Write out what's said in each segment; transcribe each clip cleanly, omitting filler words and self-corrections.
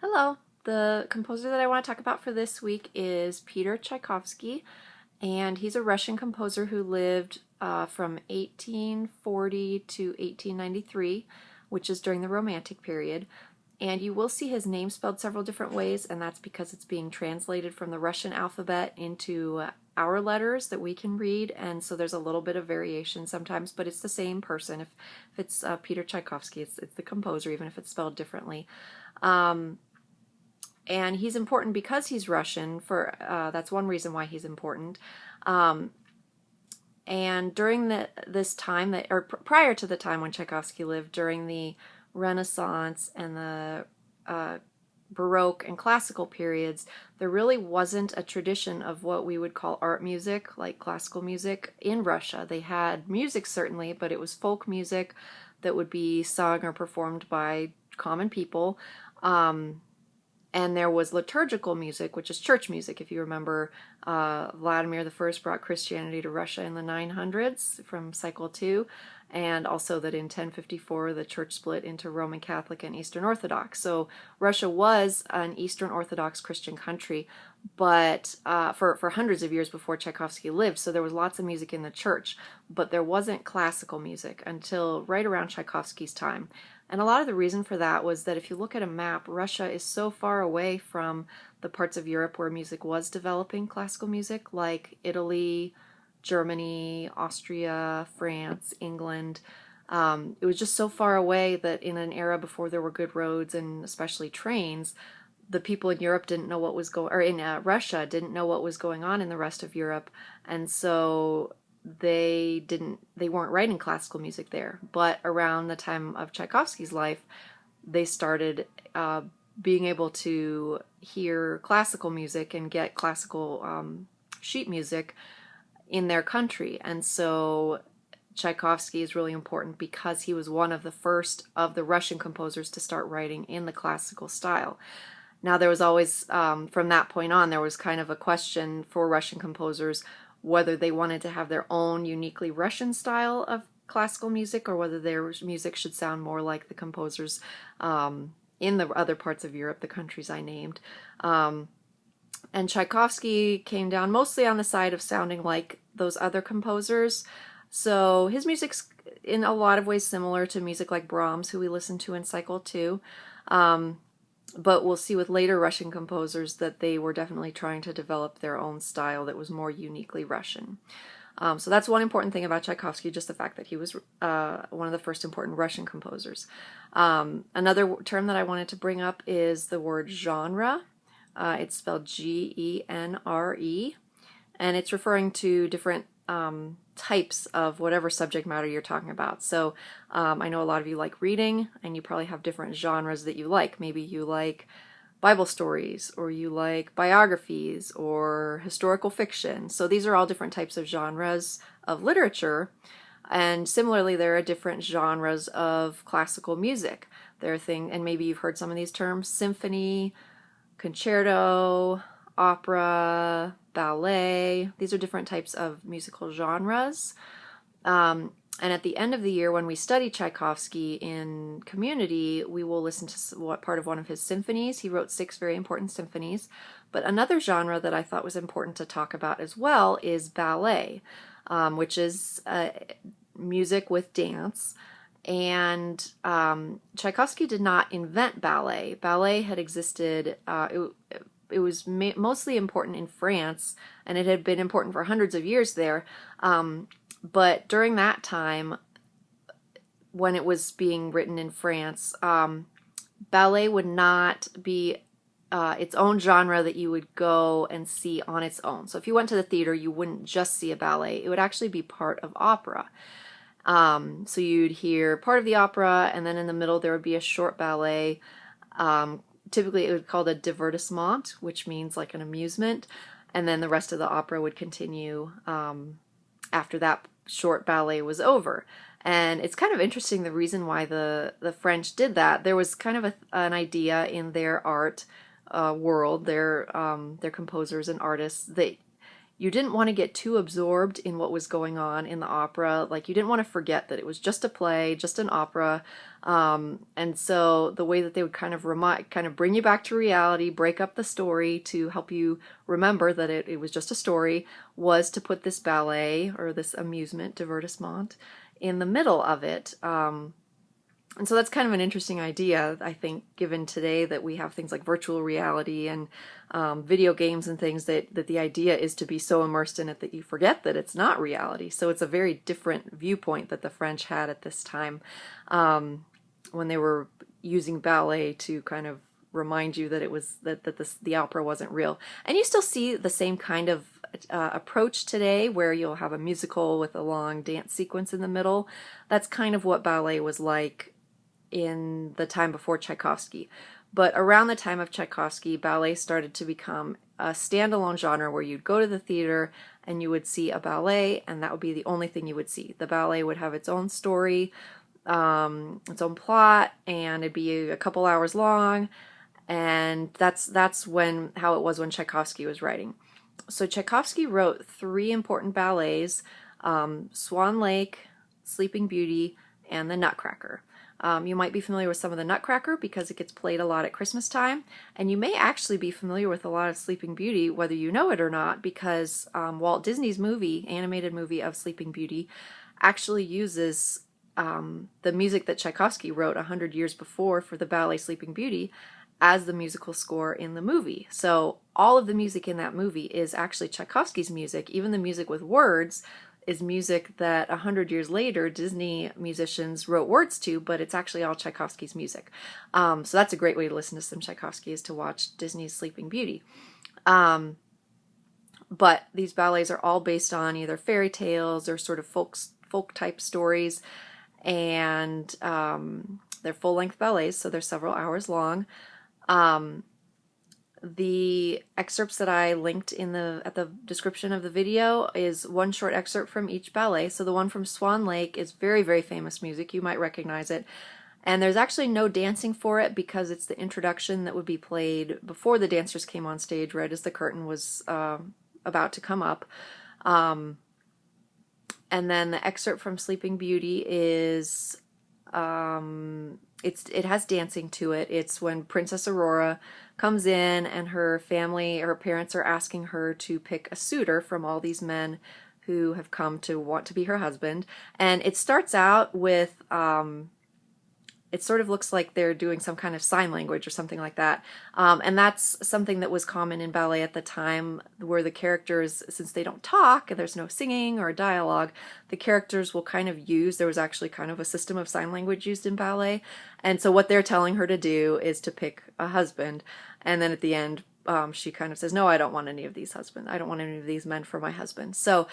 Hello. The composer that I want to talk about for this week is Peter Tchaikovsky, and he's a Russian composer who lived from 1840 to 1893, which is during the Romantic period. And you will see his name spelled several different ways, and that's because it's being translated from the Russian alphabet into our letters that we can read, and so there's a little bit of variation sometimes, but it's the same person. If it's Peter Tchaikovsky, it's the composer, even if it's spelled differently. And he's important because he's Russian. That's one reason why he's important. And during this time prior to the time when Tchaikovsky lived, during the Renaissance and the Baroque and classical periods, there really wasn't a tradition of what we would call art music, like classical music, in Russia. They had music certainly, but it was folk music that would be sung or performed by common people. And there was liturgical music, which is church music. If you remember, Vladimir I brought Christianity to Russia in the 900s from Cycle 2, and also that in 1054 the church split into Roman Catholic and Eastern Orthodox. So Russia was an Eastern Orthodox Christian country, but for hundreds of years before Tchaikovsky lived, so there was lots of music in the church, but there wasn't classical music until right around Tchaikovsky's time. And a lot of the reason for that was that if you look at a map, Russia is so far away from the parts of Europe where music was developing classical music, like Italy, Germany, Austria, France, England. It was just so far away that in an era before there were good roads and especially trains, the people in Europe didn't know what was going, or in Russia didn't know what was going on in the rest of Europe, and so they weren't writing classical music there. But around the time of Tchaikovsky's life, they started being able to hear classical music and get classical sheet music in their country. And so Tchaikovsky is really important because he was one of the first of the Russian composers to start writing in the classical style. Now, there was always, from that point on, there was kind of a question for Russian composers whether they wanted to have their own uniquely Russian style of classical music or whether their music should sound more like the composers in the other parts of Europe, the countries I named. And Tchaikovsky came down mostly on the side of sounding like those other composers. So his music's in a lot of ways similar to music like Brahms, who we listened to in Cycle 2. But we'll see with later Russian composers that they were definitely trying to develop their own style that was more uniquely Russian. So that's one important thing about Tchaikovsky, just the fact that he was one of the first important Russian composers. Another term that I wanted to bring up is the word genre. It's spelled G-E-N-R-E, and it's referring to different types of whatever subject matter you're talking about. So I know a lot of you like reading, and you probably have different genres that you like. Maybe you like Bible stories, or you like biographies, or historical fiction. So these are all different types of genres of literature. And similarly, there are different genres of classical music. There are things, and maybe you've heard some of these terms: symphony, concerto, opera, ballet. These are different types of musical genres. And at the end of the year, when we study Tchaikovsky in community, we will listen to part of one of his symphonies. He wrote 6 very important symphonies. But another genre that I thought was important to talk about as well is ballet, which is music with dance. And Tchaikovsky did not invent ballet. Ballet had existed, it was mostly important in France, and it had been important for hundreds of years there. But during that time, when it was being written in France, ballet would not be its own genre that you would go and see on its own. So if you went to the theater, you wouldn't just see a ballet. It would actually be part of opera. So you'd hear part of the opera, and then in the middle there would be a short ballet. Typically it would be called a divertissement, which means like an amusement, and then the rest of the opera would continue after that short ballet was over. And it's kind of interesting the reason why the French did that. There was kind of an idea in their art world, their composers and artists, that you didn't want to get too absorbed in what was going on in the opera. Like, you didn't want to forget that it was just a play, just an opera. And so the way that they would kind of bring you back to reality, break up the story to help you remember that it was just a story, was to put this ballet or this amusement, divertissement, in the middle of it. And so that's kind of an interesting idea, I think, given today that we have things like virtual reality and video games and things, that the idea is to be so immersed in it that you forget that it's not reality. So it's a very different viewpoint that the French had at this time, when they were using ballet to kind of remind you that it was the opera wasn't real. And you still see the same kind of approach today, where you'll have a musical with a long dance sequence in the middle. That's kind of what ballet was like in the time before Tchaikovsky. But around the time of Tchaikovsky, ballet started to become a standalone genre where you'd go to the theater and you would see a ballet, and that would be the only thing you would see. The ballet would have its own story, its own plot, and it'd be a couple hours long, and that's how it was when Tchaikovsky was writing. So Tchaikovsky wrote 3 important ballets, Swan Lake, Sleeping Beauty, and The Nutcracker. You might be familiar with some of The Nutcracker because it gets played a lot at Christmas time, and you may actually be familiar with a lot of Sleeping Beauty, whether you know it or not, because Walt Disney's animated movie of Sleeping Beauty, actually uses the music that Tchaikovsky wrote 100 years before for the ballet Sleeping Beauty as the musical score in the movie. So all of the music in that movie is actually Tchaikovsky's music. Even the music with words is music that 100 years later Disney musicians wrote words to, but it's actually all Tchaikovsky's music. So that's a great way to listen to some Tchaikovsky, is to watch Disney's Sleeping Beauty. But these ballets are all based on either fairy tales or sort of folk type stories, and they're full-length ballets, so they're several hours long. The excerpts that I linked at the description of the video is one short excerpt from each ballet. So the one from Swan Lake is very, very famous music. You might recognize it. And there's actually no dancing for it because it's the introduction that would be played before the dancers came on stage, right as the curtain was about to come up. And then the excerpt from Sleeping Beauty is it has dancing to it. It's when Princess Aurora comes in and her parents are asking her to pick a suitor from all these men who have come to want to be her husband. And it starts out with, it sort of looks like they're doing some kind of sign language or something like that. And that's something that was common in ballet at the time, where the characters, since they don't talk and there's no singing or dialogue, the characters will kind of there was actually kind of a system of sign language used in ballet. And so what they're telling her to do is to pick a husband. And then at the end, she kind of says, no, I don't want any of these husbands. I don't want any of these men for my husband. So,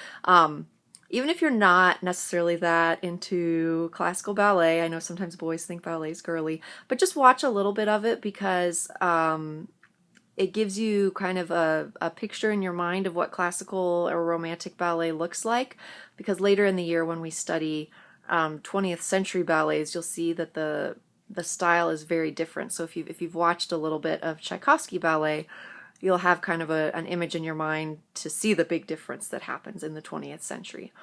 even if you're not necessarily that into classical ballet, I know sometimes boys think ballet's girly, but just watch a little bit of it, because it gives you kind of a picture in your mind of what classical or romantic ballet looks like. Because later in the year when we study 20th century ballets, you'll see that the style is very different. So if you've watched a little bit of Tchaikovsky ballet, you'll have kind of an image in your mind to see the big difference that happens in the 20th century.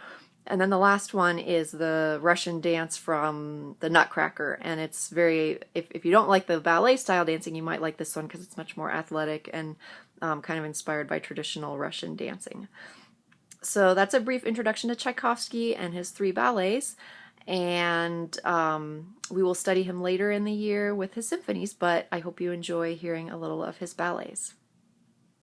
And then the last one is the Russian dance from the Nutcracker. And it's if you don't like the ballet style dancing, you might like this one because it's much more athletic and kind of inspired by traditional Russian dancing. So that's a brief introduction to Tchaikovsky and his 3 ballets. And we will study him later in the year with his symphonies, but I hope you enjoy hearing a little of his ballets.